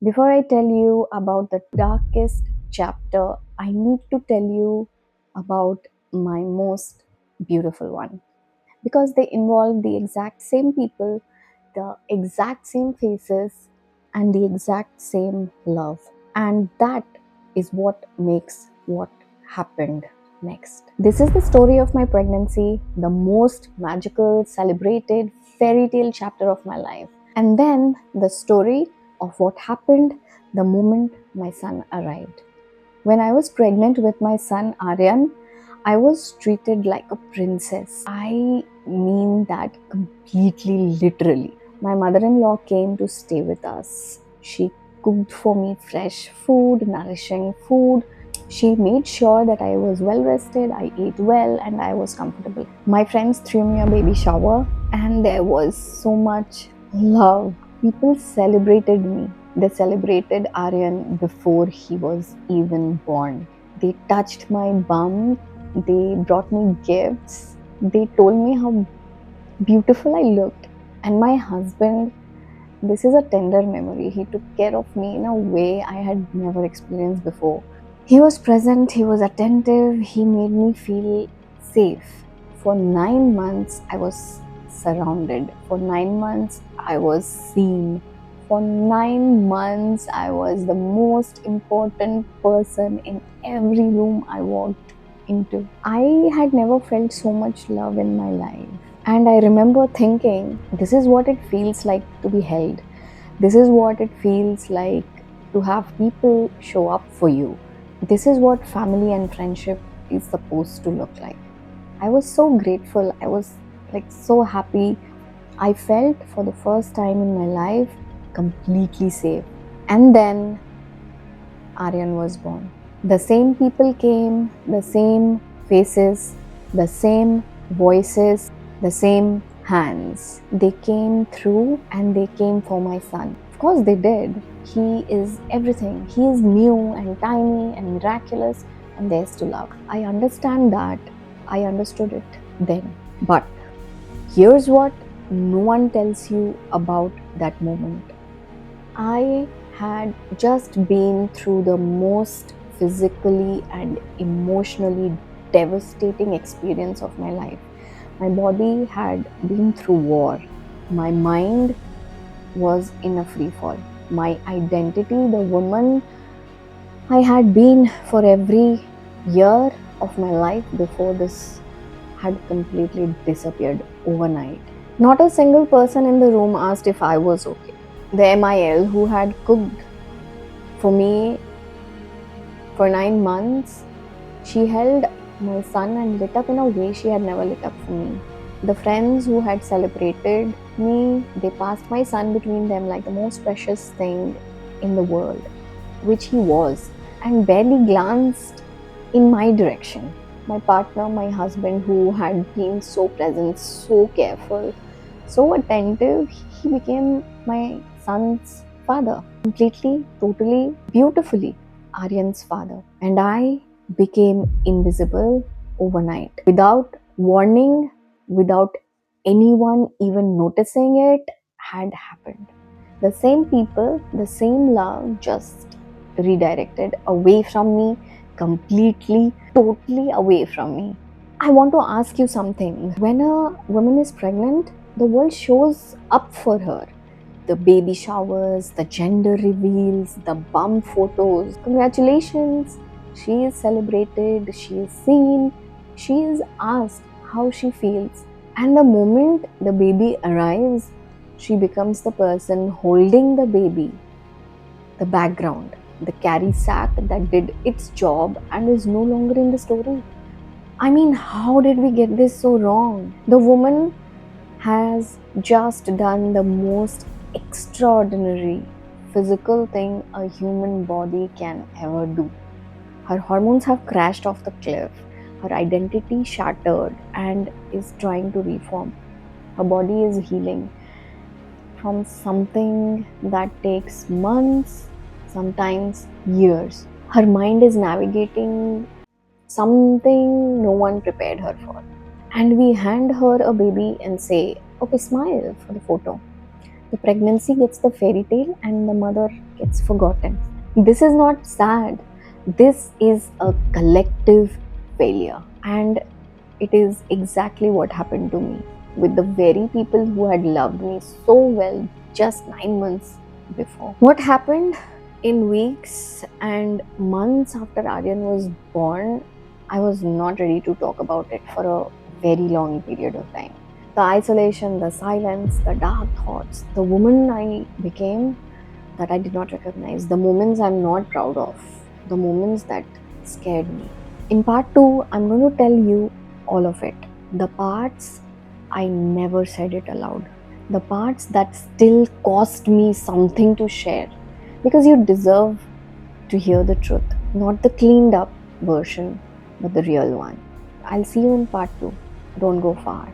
Before I tell you about the darkest chapter, I need to tell you about my most beautiful one because they involve the exact same people, the exact same faces, and the exact same love. And that is what makes what happened next. This is the story of my pregnancy, the most magical, celebrated fairy tale chapter of my life. And then the story of what happened the moment my son arrived. When I was pregnant with my son Aryan, I was treated like a princess. I mean that completely literally. My mother in law came to stay with us. She cooked for me fresh food, nourishing food. She made sure that I was well rested, I ate well, and I was comfortable. My friends threw me a baby shower, and there was so much love. People celebrated me. They celebrated Aryan before he was even born. They touched my bum. They brought me gifts. They told me how beautiful I looked. And my husband, this is a tender memory. He took care of me in a way I had never experienced before. He was present, he was attentive, he made me feel safe. For 9 months, I was surrounded. For 9 months, I was seen. For 9 months, I was the most important person in every room I walked into. I had never felt so much love in my life. And I remember thinking, this is what it feels like to be held. This is what it feels like to have people show up for you. This is what family and friendship is supposed to look like. I was so grateful. I was so happy. I felt for the first time in my life completely safe. And then Aryan was born. The same people came, the same faces, the same voices, the same hands. They came through and they came for my son. Of course, they did. He is everything. He is new and tiny and miraculous and there's to love. I understand that. I understood it then. But here's what no one tells you about that moment. I had just been through the most physically and emotionally devastating experience of my life. My body had been through war. My mind was in a free fall. My identity, the woman I had been for every year of my life before this, had completely disappeared overnight. Not a single person in the room asked if I was okay. The MIL who had cooked for me for 9 months, she held my son and lit up in a way she had never lit up for me. The friends who had celebrated me, they passed my son between them like the most precious thing in the world, which he was, and barely glanced in my direction. My partner, my husband, who had been so present, so careful, so attentive, he became my son's father. Completely, totally, beautifully, Aryan's father. And I became invisible overnight. Without warning, without anyone even noticing it, had happened. The same people, the same love, just redirected away from me, completely, totally away from me. I want to ask you something. When a woman is pregnant, the world shows up for her. The baby showers, the gender reveals, the bum photos. Congratulations! She is celebrated, she is seen, she is asked how she feels. And the moment the baby arrives, she becomes the person holding the baby, the background, the carry sack that did its job and is no longer in the story. I mean, how did we get this so wrong? The woman has just done the most extraordinary physical thing a human body can ever do. Her hormones have crashed off the cliff, her identity shattered and is trying to reform. Her body is healing from something that takes months, sometimes years. Her mind is navigating something no one prepared her for. And we hand her a baby and say, okay, smile for the photo. The pregnancy gets the fairy tale and the mother gets forgotten. This is not sad. This is a collective failure. And it is exactly what happened to me with the very people who had loved me so well just 9 months before. What happened in weeks and months after Aryan was born, I was not ready to talk about it for a very long period of time. The isolation, the silence, the dark thoughts, the woman I became that I did not recognize, the moments I'm not proud of, the moments that scared me. In part 2, I'm going to tell you all of it. The parts I never said it aloud. The parts that still cost me something to share. Because you deserve to hear the truth, not the cleaned up version, but the real one. I'll see you in part 2. Don't go far.